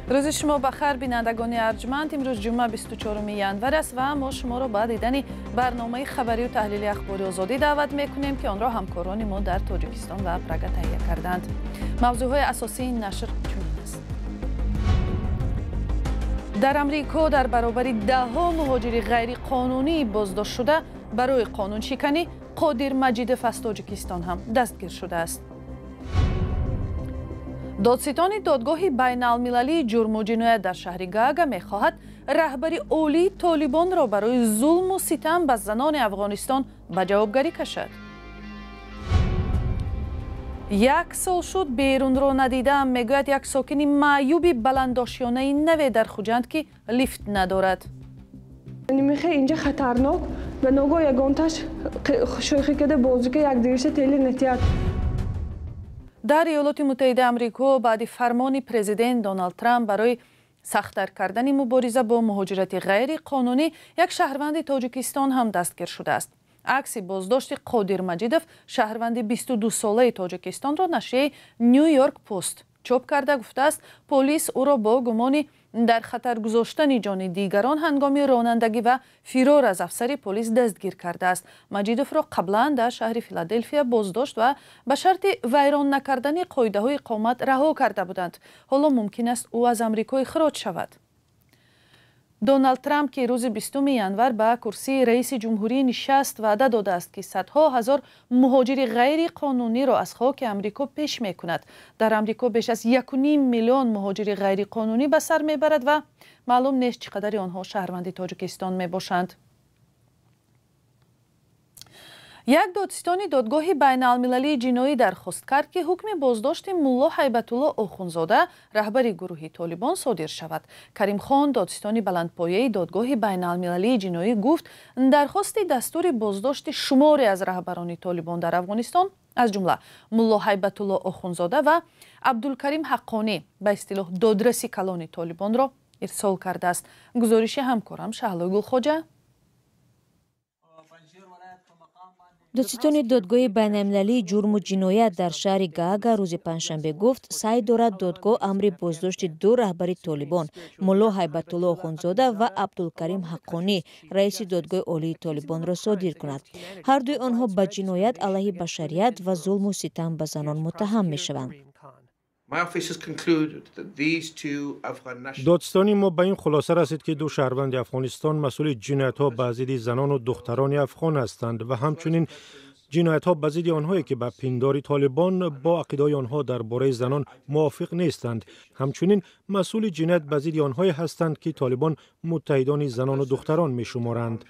روز شما بخیر بینندگان ارجمند. امروز جمعه 24 ینور است و ما شما را به دیدن برنامه خبری و تحلیلی اخباری آزادی دعوت میکنیم که آن را همکاران ما در تاجیکستان و پراگ تهیه کردند. موضوعهای اساسی این نشر چنین است: در امریکا در برابر ده‌ها مهاجر غیر قانونی بازداشت شده برای قانون شکنی، قادر مجیدف از تاجیکستان هم دستگیر شده است. دادستان دادگاه بین المللی جرم و جنایت در شهر گاگا می‌خواهد رهبری اولی طالبان را برای ظلم و ستم به زنان افغانستان به جوابگری کشد. یک سال شد بیرون را ندیدم، میگوید یک ساکن معیوب بلندآشیانه نوی در خوجند که لیفت ندارد. میخه اینجا خطرناک و ناگاه یک آتش شوخی کرده بازو که یک دیرش تیلی نتیاد. در ایالات متحده آمریکا بعد فرمان پرزیدنت دونالد ترامپ برای سخت‌تر کردن مبارزه با مهاجرت غیر قانونی، یک شهروند تاجیکستان هم دستگیر شده است. عکس بازداشت قادر مجیدف، شهروند 22 ساله تاجیکستان را نشریه نیویورک پست چاپ کرده گفته است پلیس او را با گمان در خطر گذاشتن جان دیگران هنگام رانندگی و فرار از افسر پلیس دستگیر کرده است. مجیدف را قبلا در شهر فیلادلفیا بازداشت و به شرط ویران نکردن قاعده‌های اقامت رها کرده بودند. حالا ممکن است او از آمریکا اخراج شود. دونالد ترامپ که روز 20 ینور به کرسی رئیس جمهوری نشست وعده داده است که صدها هزار مهاجر غیر قانونی را از خاک آمریکا پیش می کند. در آمریکا بیش از 1.5 میلیون مهاجر غیر قانونی به سر می برد و معلوم نیست چقدر آنها شهروند تاجیکستان می باشند. یک دادستان دادگاه بین المللی جنایی درخواست کرد که حکم بازداشت ملا هیبتالله آخوندزاده رهبر گروه طالبان صادر شود. کریم خان دادستان بلندپایه دادگاه بین المللی جنایی گفت درخواست دستور بازداشت شماری از رهبران طالبان در افغانستان از جمله ملا هیبتالله آخوندزاده و عبدالکریم حقانی به اصطلاح دادرسی کلان طالبان را ارسال کرده است. گزارش همکارم شهلا گلخواجه. دادستان دادگاه بین‌المللی جرم و جنایت در شهر گاگا روز پنجشنبه گفت سعی دارد دادگاه امر بازداشت دو رهبر طالبان ملا هیبتالله آخوندزاده و عبدالکریم حقانی رئیس دادگاه عالی طالبان را صادر کند. هر دوی آنها به جنایت علیه بشریت و ظلم و ستم به زنان متهم می‌شوند. دادستانی ما به این خلاصه رسید که دو شهروند افغانستان مسئول جنایت‌ها به ضد زنان و دختران افغان هستند و همچنین جنایت‌ها به ضد آنهایی که به پنداری طالبان با عقیده آنها درباره زنان موافق نیستند. همچنین مسئول جنایت به ضد آنهایی هستند که طالبان متحدان زنان و دختران می‌شمارند.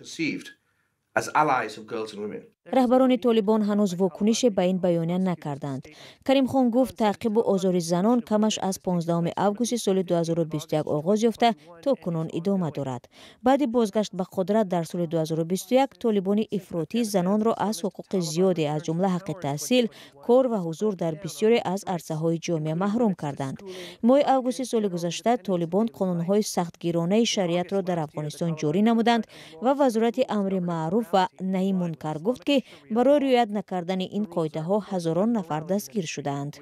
رهبران طالبان هنوز واکنش به این بیانیه نکردند. کریم خان گفت تعقیب و آزار زنان کمش از 15 آگوست سال 2021 آغاز یافته تا کنون ادامه دارد. بعد بازگشت به قدرت در سال 2021 طالبان افراطی زنان را از حقوق زیادی از جمله حق تحصیل، کار و حضور در بسیاری از عرصه‌های جامعه محروم کردند. ماه آگوست سال گذشته طالبان قانون‌های سختگیرانه شریعت را در افغانستان جاری نمودند و وزارت امر معروف و نهی منکر گفت که برای رعایت نکردن این قاعده ها هزاران نفر دستگیر شدند.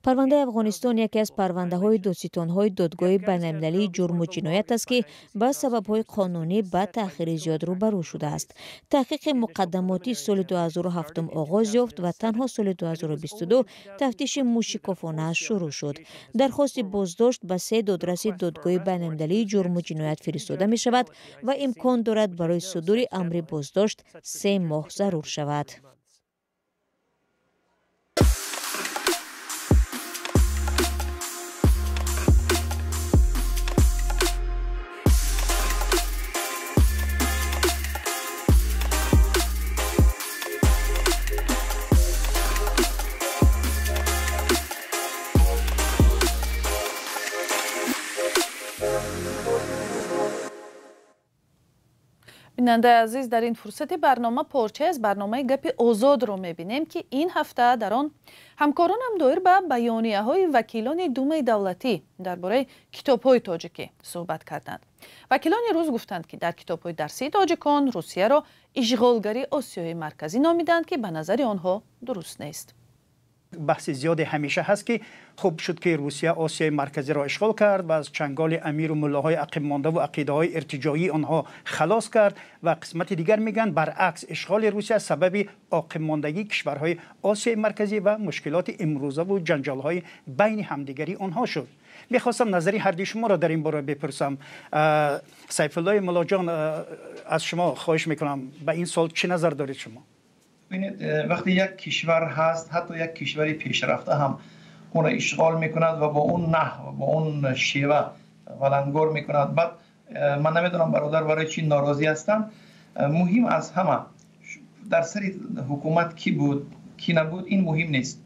پرونده افغانستان یکی از پرونده های دادستان های دادگاه بین المللی جرم و جنایت است که با سبب های قانونی با تأخیر زیاد روبرو شده است. تحقیق مقدماتی سال 2007 آغاز یافت و تنها سال 2022 تفتیش موشکافانه شروع شد. درخواست بازداشت به 3 دادرس دادگاه بین المللی جرم و جنایت فرستاده می شود و امکان دارد برای صدور امر بازداشت 3 ماه ضرور شود. بیننده عزیز، در این فرصت برنامه پارچه از برنامه گپ آزاد رو میبینیم که این هفته در آن همکارانم دایر به بیانیه های وکیلان دومه دولتی درباره کتاب های تاجیکی صحبت کردند. وکیلان روز گفتند که در کتاب های درسی تاجیکان روسیه را اشغالگری آسیای مرکزی نامیدند که به نظر آنها درست نیست. بحث زیاد همیشه هست که خوب شد که روسیه آسیای مرکزی را اشغال کرد و از چنگال امیر و ملاهای عقب مانده و عقیده های ارتجاعی آنها خلاص کرد و قسمت دیگر میگن برعکس اشغال روسیه سبب عقب ماندگی کشورهای آسیای مرکزی و مشکلات امروزه و جنجال های بین همدیگری آنها شد. میخواستم نظری هر دوی شما را در این باره بپرسم. سیف الله ملا جان، از شما خواهش میکنم به این سال چه نظر دارید شما؟ ببینید وقتی یک کشور هست، حتی یک کشوری پیشرفته هم اون را اشغال میکند و با اون نحو با اون شیوه ولنگار میکند. بعد من نمیدونم برادر برای چی ناراضی هستن. مهم از همه در سر حکومت کی بود کی نبود این مهم نیست.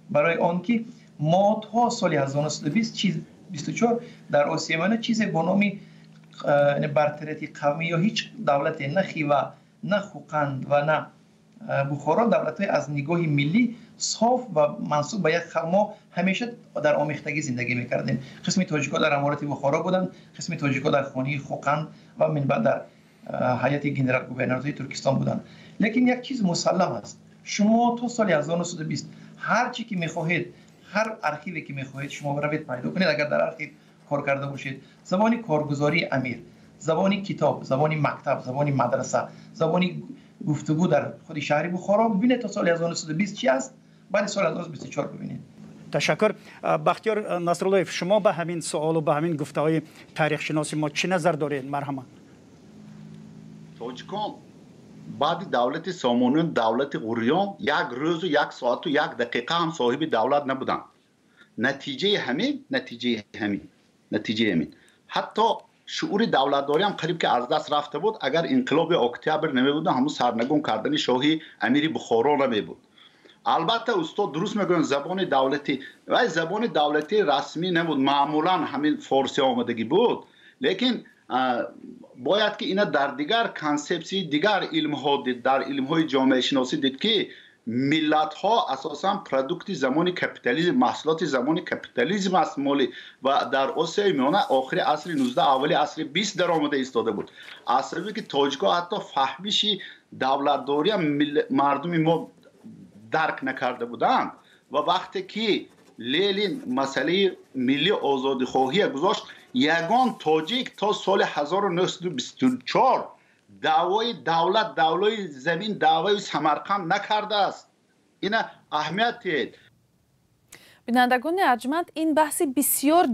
برای آن که ما تا سال 1924 در آسیا من چیزی به نام برتریت قومی یا هیچ دولتی نه خیوه نه خوقند و نه بخارا دولت‌های از نگاه ملی صاف و منسوب به یک ما همیشه در آمیختگی زندگی می‌کردیم. قسمی تاجیک‌ها در امارات بخارا بودند، قسمی تاجیک‌ها در خانه خوقند و من بعد در هیئت گنرال گوورنورهای ترکستان بودند. لیکن یک چیز مسلم است، شما تا سال 1920 هر چی که می‌خواهید، هر ارشیوی که می‌خواهید شما بروید پیدا کنید. اگر در ارشیو کار کرده باشید، زبان کارگزاری امیر، زبان کتاب، زبان مکتب، زبان مدرسه، زبان گفتگو در خود شهر بخارا ببینید تا سال 1920 چی است، بعد سال 1924 ببینید. تشکر. بختیار نصرالله، شما به همین سوال و به همین گفته‌های تاریخ شناسی ما چه نظر دارید؟ مرحبا. تاجیکان بعد دولت سامانیان، دولت غوریان یک روز و یک ساعت و یک دقیقه هم صاحب دولت نبودند. نتیجه همین حتی شعور دولتداری هم قریب که از دست رفته بود. اگر انقلاب اکتبر نمی بود همون سرنگون کردن شاهی امیر بخارا نمی بود. البته استاد درست میگن زبان دولتی و زبان دولتی رسمی نبود، معمولا همین فارسی آمدگی بود. لیکن باید که اینا در دیگر کانسپسی دیگر علم ها دید، در علم های جامعه شناسی دید که ملت ها اساسا پروداکت زمان کپیتالیسم، محصولات زمان کپیتالیسم است مالی و در آسیای میانه آخر عصر 19 اولی عصر 20 در آمده ایستاده بود. اصلی که تاجیک‌ها حتی فهمیش دولتداری مردم ما درک نکرده بودند و وقتی که لنین مسئله ملی آزادی خواهی گذاشت، یگان تاجیک تا سال 1924 دعوای دولت، دعوای زمین، دعوای سمرقند نکرده است. این اهمیت دید. بینندگان ارجمند، این بحث بسیار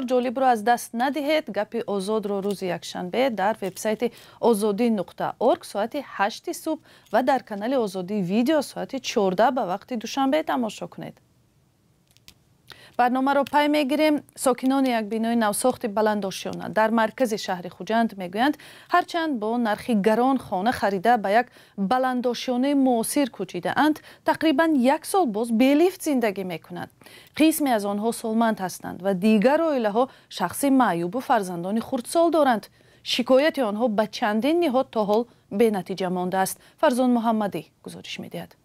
جالب رو از دست ندهید. گپ آزاد رو روز یکشنبه در وبسایت azadi.org ساعت 8 صبح و در کانال آزادی ویدیو ساعت 14 به وقت دوشنبه تماشا کنید. برنامه را پی میگیریم. ساکنان یک بینای نوساخت بلندآشیانه در مرکز شهر خوجند میگویند هرچند با نرخی گران خانه خریده به یک بلندآشیانه معاصر کوچیده اند، تقریبا یک سال باز بی لیفت زندگی میکنند. قسمی از آنها سالمند هستند و دیگر عائله ها شخص معیوب و فرزندان خردسال دارند. شکایت آنها به چندین نهاد تا حال به نتیجه مانده است. فرزان محمدی گزارش میدهد.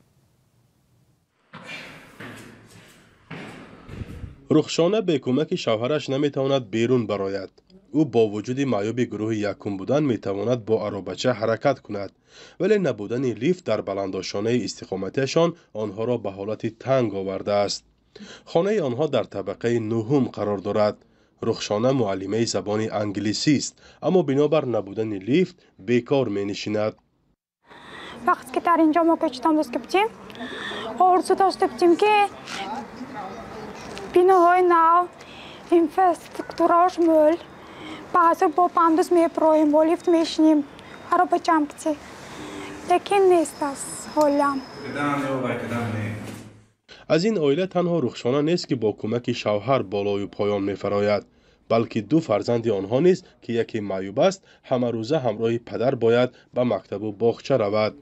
رخشانه به کمک شوهرش نمیتواند بیرون براید. او با وجود معیوب گروه یکم بودن میتواند با عروبچه حرکت کند، ولی نبودن لیفت در بلندآشیانه استقامتشان آنها را به حالت تنگ آورده است. خانه آنها در طبقه نهم قرار دارد. رخشانه معلمه زبان انگلیسی است، اما بنابر نبودن لیفت بیکار می نشیند. وقتی که در اینجا ما کشتم دست کردیم، آرزو داشته بودیم که بیناهای نو، اینفراستراکتوراش مول، بعضی با پاندوس میپرویم، با لیفت میشنیم، هر با جمع کتی. لیکن نیست از حالم. از این عائله تنها رخشانه نیست که با کمک شوهر بالای پایان میفراید، بلکه دو فرزند آنها نیست که یکی معیوب است، همه روزه همراه پدر باید به مکتب و باغچه رود.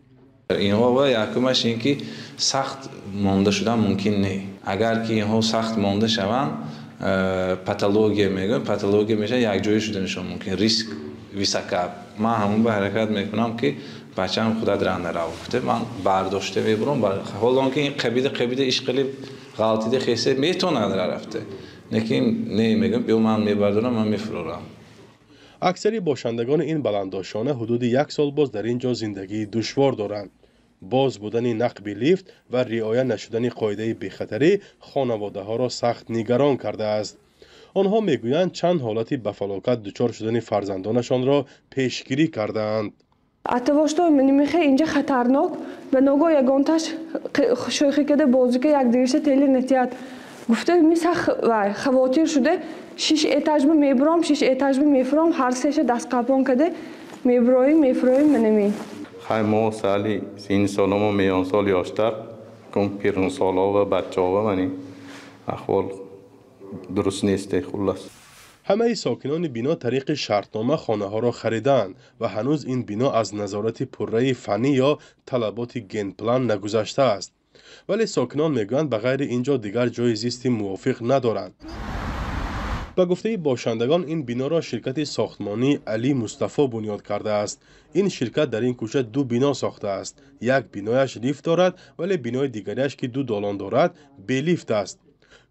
اینها یکمش این که سخت مانده شدن ممکن نه. اگر که اینها سخت مانده شوند، پاتولوژی میگن، پاتولوژی میشه یک جایی شدنشون ممکن، ریسک ویسکاب. من همون به حرکت میکنم که بچه‌م خدا درنده رفته، من برداشته میبرم. حالا که این قبیله اشغالی غلطی خیسه میتونه رفته، لیکن نه میگم بیو من میبردارم، من میفرورم. اکثری باشندگان این بلندآشیانه حدود یک سال باز در اینجا زندگی دشوار دارند. باز بودن نقب لیفت و رعایت نشدن قاعده بی‌خطری خانواده ها را سخت نگران کرده است. آنها میگویند چند حالتی به فلاکت دچار شدن فرزندانشان را پیشگیری کردند. اتواشتای منیمیخه اینجا خطرناک به نوگاه یگانتش شوخی کده بازی که یک دیرشه تیلی نتیت گفته میسه خواتیر شده 6 اتاج میبرام 6 اتاج میفرام هر سهش دست قپان کده میفرویم منیمی خیلی ما سالی 30 سال ما میان سال یاشتر کم پیرن سالا و بچه ها منی احوال درست نیسته خلاص. همه ساکنان بینا طریق شرطنامه خانه ها را خریدند و هنوز این بینا از نظارت پرره فنی یا طلبات گین پلان نگذشته است. ولی ساکنان میگویند بغیر اینجا دیگر جای زیستی موافق ندارند. به گفته باشندگان این بینا را شرکت ساختمانی علی مصطفی بنیاد کرده است. این شرکت در این کوچه 2 بینا ساخته است. یک بینایش لیفت دارد ولی بینای دیگریش که 2 دالان دارد بی لیفت است.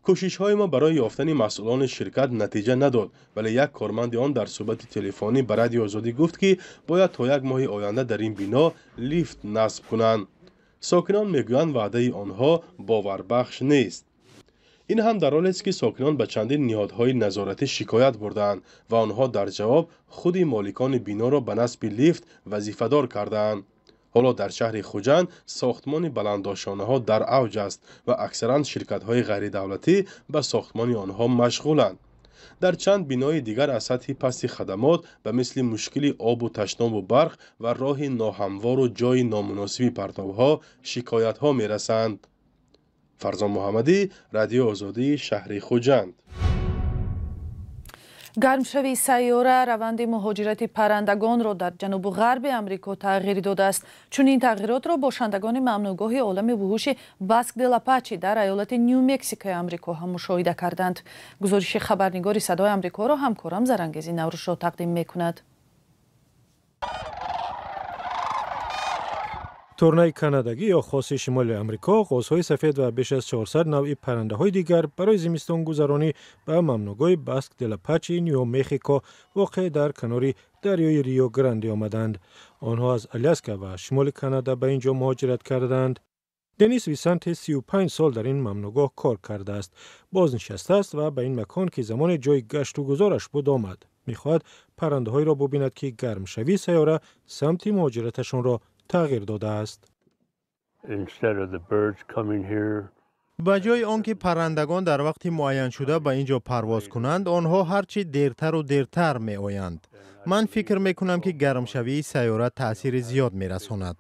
کوشش های ما برای یافتن مسئولان شرکت نتیجه نداد ولی یک کارمند آن در صحبت تلفنی به رادیو آزادی گفت که باید تا 1 ماه آینده در این بینا لیفت نصب کنند. ساکنان میگویند وعده آنها باوربخش نیست. این هم در حالی است که ساکنان به چندین نهادهای نظارتی شکایت بردند و آنها در جواب خود مالکان بینا را به نصب لیفت وظیفه‌دار کردند. حالا در شهر خوجند ساختمان بلندآشانه ها در اوج است و اکثرا شرکت های غیر دولتی به ساختمان آنها مشغولند. در چند بینای دیگر از سطح پست خدمات به مثل مشکل آب و تشناب و برق و راه ناهموار و جای نامناسب پرتوها شکایت ها می رسند. فرزان محمدی، رادیو آزادی، شهر خوجند. گرمشوی سیاره روند مهاجرت پرندگان را در جنوب و غرب امریکا تغییر داده است. چون این تغییرات را باشندگان ممنوعگاه عالم وحوش باسک دل آپاچی در ایالت نیو مکزیکو امریکا هم مشاهده کردند. گزارش خبرنگار صدای امریکا را همکارم زرنگزی نوروش را تقدیم می‌کند. تورنای کانادایی یا خاص شمال امریکا قوس‌های سفید و بیش از 400 نوع پرنده‌های دیگر برای زمستان گذرانی به ممنوعگاه باسک دل آپاچی نیو مکزیکو واقع در کنار دریای ریو گرانده آمدند. آنها از آلاسکا و شمال کانادا به اینجا مهاجرت کردند. دنیس ویسنت 35 سال در این ممنوعگاه کار کرده است. بازنشسته است و به این مکان که زمان جای گشت و گذارش بود آمد. می‌خواهد پرنده‌هایی را ببیند که گرمشوی سیاره سمت مهاجرتشان را تغییر داده است. به جای آنکه پرندگان در وقت معین شده به اینجا پرواز کنند، آنها هرچی دیرتر و دیرتر می آیند. من فکر می کنم که گرمشوی سیاره تأثیر زیاد می رساند.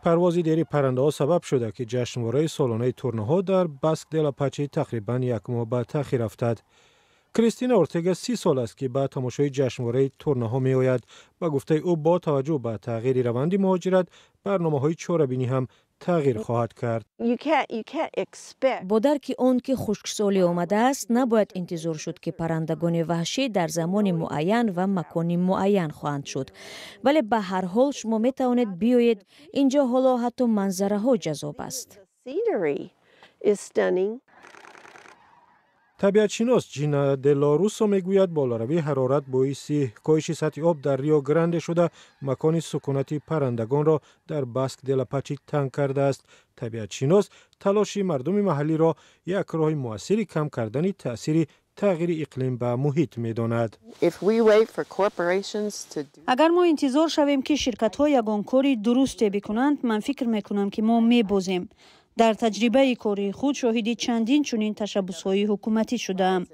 پرواز دیری پرنده ها سبب شده که جشنواره سالانه تورنه ها در باسک دل آپاچی تقریباً 1 ماه به تأخیر افتاد. کریستینا اورتگا 30 سال است که به تماشای جشنواره تورنه ها می آید. با گفته او با توجه به تغییر روند مهاجرت برنامه‌های چاره‌بینی هم تغییر خواهد کرد. با درک آن که خشکسالی آمده است نباید انتظار شد که پرندگان وحشی در زمان معین و مکان معین خواهند شد. ولی به هر حال شما می توانید بیایید اینجا. حالا حتی منظره ها جذاب است. طبیعت شناس جینا دلاروسو میگوید بالاروی حرارت باعث کاهش سطح آب در ریو گرانده شده مکان سکونتی پرندگان را در باسک دل آپاچی تنگ کرده است. طبیعت شناس تلاش مردم محلی را یک راه موثر کم کردن تأثیر تغییر اقلیم به محیط می‌داند. اگر ما انتظار شویم که شرکت‌ها یگان کاری درست بکنند، من فکر می‌کنم که ما می‌بازیم. در تجربه کاری خود شاهد چندین چنین تشبس‌های حکومتی شدم.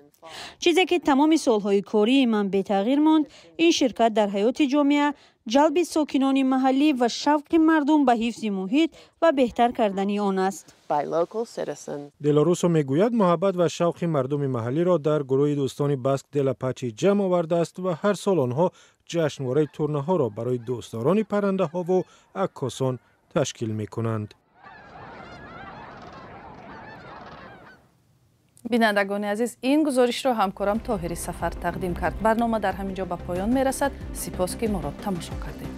چیزی که تمام سالهای کاری من به تغییر ماند، این شرکت در حیات جامعه، جلب ساکنان محلی و شوق مردم به حفظ محیط و بهتر کردن آن است. دلاروسو میگوید محبت و شوق مردم محلی را در گروه دوستان باسک دل آپاچی جمع آورده است و هر سال آنها جشنواره تورنه ها را برای دوستداران پرنده ها و عکاسان تشکیل می کنند. بینندگان عزیز، این گزارش را همکارم طاهری سفر تقدیم کرد. برنامه در همینجا به پایان می رسد. سپاس که ما را تماشا کردید.